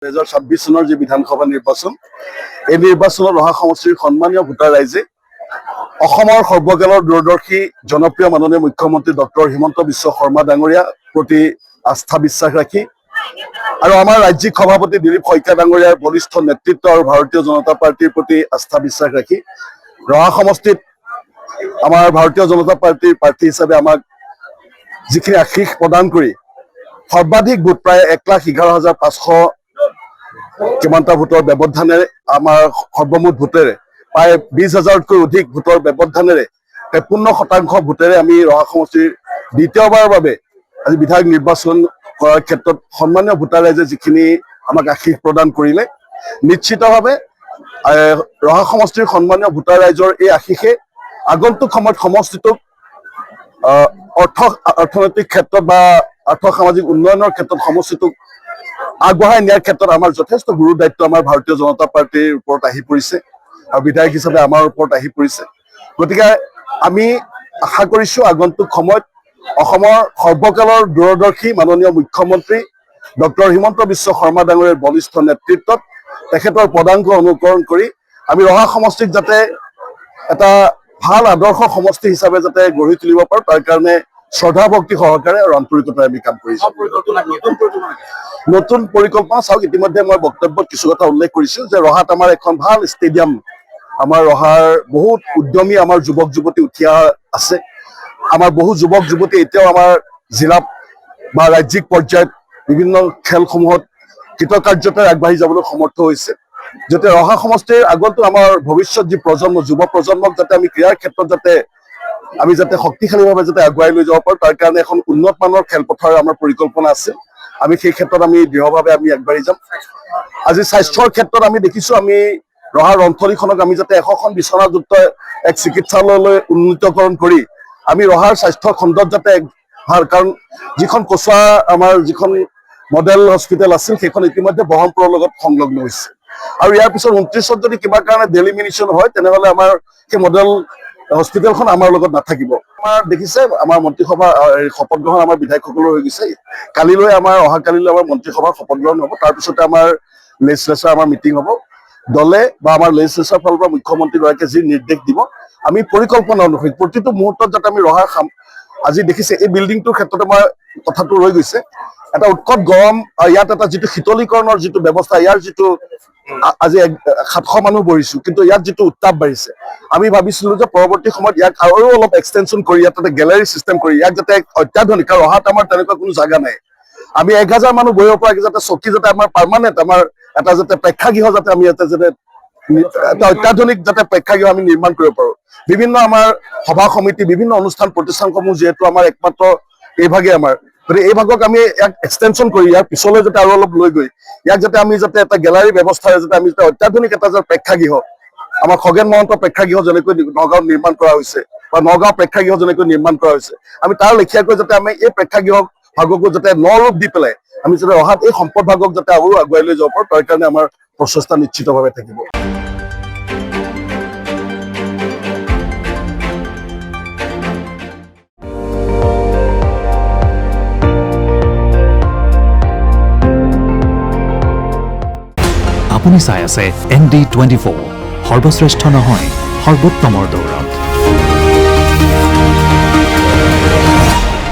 2026 চনৰ যি বিধানসভা নিৰ্বাচন, এই নিৰ্বাচনত ৰহা সমষ্টিৰ সন্মানীয় ভোটাৰ ৰাইজে অসমৰ সৰ্বকালৰ দূৰদৰ্শী জনপ্ৰিয় মাননীয় মুখ্যমন্ত্ৰী ডক্টৰ হিমন্ত বিশ্ব শৰ্মা ডাঙৰীয়া প্ৰতি আস্থা বিশ্বাস ৰাখি আৰু আমাৰ ৰাজ্যিক সভাপতি দিলীপ শইকীয়া ডাঙৰীয়াৰ বলিষ্ঠ নেতৃত্ব আৰু ভাৰতীয় জনতা পাৰ্টিৰ প্ৰতি আস্থা বিশ্বাস ৰাখি ৰহা সমষ্টিত আমাৰ ভাৰতীয় জনতা পাৰ্টিৰ প্ৰাৰ্থী হিচাপে আমাক যিখিনি আশীষ প্ৰদান কৰি সৰ্বাধিক ভোট প্ৰায় 1,11,500 কিমানটা ভোটৰ ব্যৱধানেৰে আমাৰ সৰ্বমুঠ ভোটেৰে প্ৰায় 20,000তকৈ অধিক ভোটৰ ব্যৱধানেৰে 53% ভোটেৰে আমি ৰহা সমষ্টিৰ দ্বিতীয়বাৰৰ বাবে আজি বিধায়ক নিৰ্বাচন কৰাৰ ক্ষেত্ৰত সন্মানীয় ভোটাৰ ৰাইজে যিখিনি আমাক আশীষ প্ৰদান কৰিলে, নিশ্চিতভাৱে ৰহা সমষ্টিৰ সন্মানীয় ভোটাৰ ৰাইজৰ এই আশীষে আগন্তুক সময়ত সমষ্টিটোক অৰ্থনৈতিক ক্ষেত্ৰত বা আৰ্থ-সামাজিক উন্নয়নৰ ক্ষেত্ৰত সমষ্টিটোক আগবঢ়াই নিয়াৰ ক্ষেত্ৰত আমাৰ যথেষ্ট গুৰু দায়িত্ব আমাৰ ভাৰতীয় জনতা পাৰ্টিৰ ওপৰত আহি পৰিছে আৰু বিধায়ক হিচাপে আমাৰ ওপৰত আহি পৰিছে। গতিকে আমি আশা কৰিছোঁ আগন্তুক সময়ত অসমৰ সৰ্বকালৰ দূৰদৰ্শী মাননীয় মুখ্যমন্ত্ৰী ডক্টৰ হিমন্ত বিশ্ব শৰ্মা ডাঙৰীয়াৰ বলিষ্ঠ নেতৃত্বত তেখেতৰ পদাংক অনুকৰণ কৰি আমি ৰহা সমষ্টিক যাতে এটা ভাল আদৰ্শ সমষ্টি হিচাপে যাতে গঢ়ি তুলিব পাৰোঁ, তাৰ কাৰণে শ্ৰদ্ধা ভক্তি সহকাৰে আৰু আন্তৰিকতাৰে আমি কাম কৰিছোঁ। নতুন পৰিকল্পনা চাওক, ইতিমধ্যে মই বক্তব্যত কিছু কথা উল্লেখ কৰিছোঁ যে ৰহাত আমাৰ এখন ভাল ষ্টেডিয়াম, আমাৰ ৰহাৰ বহুত উদ্যমী আমাৰ যুৱক যুৱতী উঠি আছে। আমাৰ বহু যুৱক যুৱতী এতিয়াও আমাৰ জিলাত বা ৰাজ্যিক পৰ্যায়ত বিভিন্ন খেলসমূহত কৃতকাৰ্যতাৰে আগবাঢ়ি যাবলৈ সমৰ্থ হৈছে। যাতে ৰহা সমষ্টিৰ আগন্তুক আমাৰ ভৱিষ্যত যি প্ৰজন্ম, যুৱ প্ৰজন্মক যাতে আমি ক্ৰীড়াৰ ক্ষেত্ৰত যাতে শক্তিশালীভাৱে যাতে আগুৱাই লৈ যাব পাৰোঁ, তাৰ কাৰণে এখন উন্নত মানৰ খেলপথাৰৰ আমাৰ পৰিকল্পনা আছে। আমি সেই ক্ষেত্ৰত আমি দৃঢ়ভাৱে আমি আগবাঢ়ি যাম। আজি স্বাস্থ্যৰ ক্ষেত্ৰত আমি দেখিছোঁ, আমি ৰহাৰ ৰন্থলীখনক আমি যাতে 100খন বিচনাযুক্ত এক চিকিৎসালয়লৈ উন্নীতকৰণ কৰি আমি ৰহাৰ স্বাস্থ্য খণ্ডত যাতে ভাল, কাৰণ যিখন কচুৱা আমাৰ যিখন মডেল হস্পিটেল আছিল সেইখন ইতিমধ্যে ব্ৰহ্মপুৰৰ লগত সংলগ্ন হৈছে আৰু ইয়াৰ পিছত 29ত যদি কিবা কাৰণে ডেলিমিনেশ্যন হয় তেনেহ'লে আমাৰ সেই মডেল হস্পিটেলখন আমাৰ লগত নাথাকিব। আমাৰ দেখিছে আমাৰ মন্ত্ৰীসভা শপত গ্ৰহণ আমাৰ বিধায়কসকলৰ হৈ গৈছে। কালিলৈ অহাকালিলৈ আমাৰ মন্ত্ৰীসভাৰ শপত গ্ৰহণ হ'ব, তাৰপিছতে আমাৰ লেজিসলেচাৰ আমাৰ মিটিং হ'ব। দলে বা আমাৰ লেজিসলেচাৰ ফালৰ পৰা মুখ্যমন্ত্ৰীগৰাকীয়ে যি নিৰ্দেশ দিব, আমি পৰিকল্পনা অনুসৰি প্ৰতিটো মুহূৰ্তত যাতে আমি ৰহাৰ আজি দেখিছে এই বিল্ডিংটোৰ ক্ষেত্ৰতে মই কথাটো ৰৈ গৈছে, এটা উৎকট গৰম, ইয়াত এটা যিটো শীতলীকৰণৰ যিটো ব্যৱস্থা, ইয়াৰ যিটো আজি 700 মানুহ বহিছোঁ, কিন্তু ইয়াত যিটো উত্তাপ বাঢ়িছে, আমি ভাবিছিলোঁ যে পৰৱৰ্তী সময়ত ইয়াক আৰু অলপ এক্সটেনশ্যন কৰি ইয়াত এটা গেলেৰী চিষ্টেম কৰি ইয়াক যাতে অত্যাধুনিক, কাৰণ ৰহাত আমাৰ তেনেকুৱা কোনো জাগা নাই, আমি 1000 মানুহ বহিব পৰাকৈ যাতে চকী যাতে আমাৰ পাৰ্মানেণ্ট আমাৰ এটা যাতে প্ৰেক্ষাগৃহ যাতে আমি ইয়াতে যাতে এটা অত্যাধুনিক যাতে প্ৰেক্ষাগৃহ আমি নিৰ্মাণ কৰিব পাৰোঁ। বিভিন্ন আমাৰ সভা সমিতি, বিভিন্ন অনুষ্ঠান প্ৰতিষ্ঠানসমূহ যিহেতু আমাৰ একমাত্ৰ এইভাগে আমাৰ, গতিকে এই ভাগক আমি ইয়াক এক্সটেনশ্যন কৰি ইয়াৰ পিছলৈ যাতে আৰু অলপ লৈ গৈ ইয়াক যাতে আমি যাতে এটা গেলাৰী ব্যৱস্থাৰে যাতে আমি যাতে অত্যাধুনিক এটা যাতে প্ৰেক্ষাগৃহ, আমাৰ খগেন মহন্ত প্ৰেক্ষাগৃহ যেনেকৈ নগাঁৱত নিৰ্মাণ কৰা হৈছে বা নগাঁও প্ৰেক্ষাগৃহ যেনেকৈ নিৰ্মাণ কৰা হৈছে, আমি তাৰ লেখীয়াকৈ যাতে আমি এই প্ৰেক্ষাগৃহ ভাগকো যাতে নৰূপ দি পেলাই আমি যাতে ৰহাত এই সম্পদ ভাগক যাতে আৰু আগুৱাই লৈ যাব পাৰোঁ, তাৰ কাৰণে আমাৰ প্ৰচেষ্টা নিশ্চিতভাৱে থাকিব। আপুনি চাই আছে ND24, সৰ্বশ্ৰেষ্ঠ নহয় সৰ্বোত্তমৰ দৌৰত।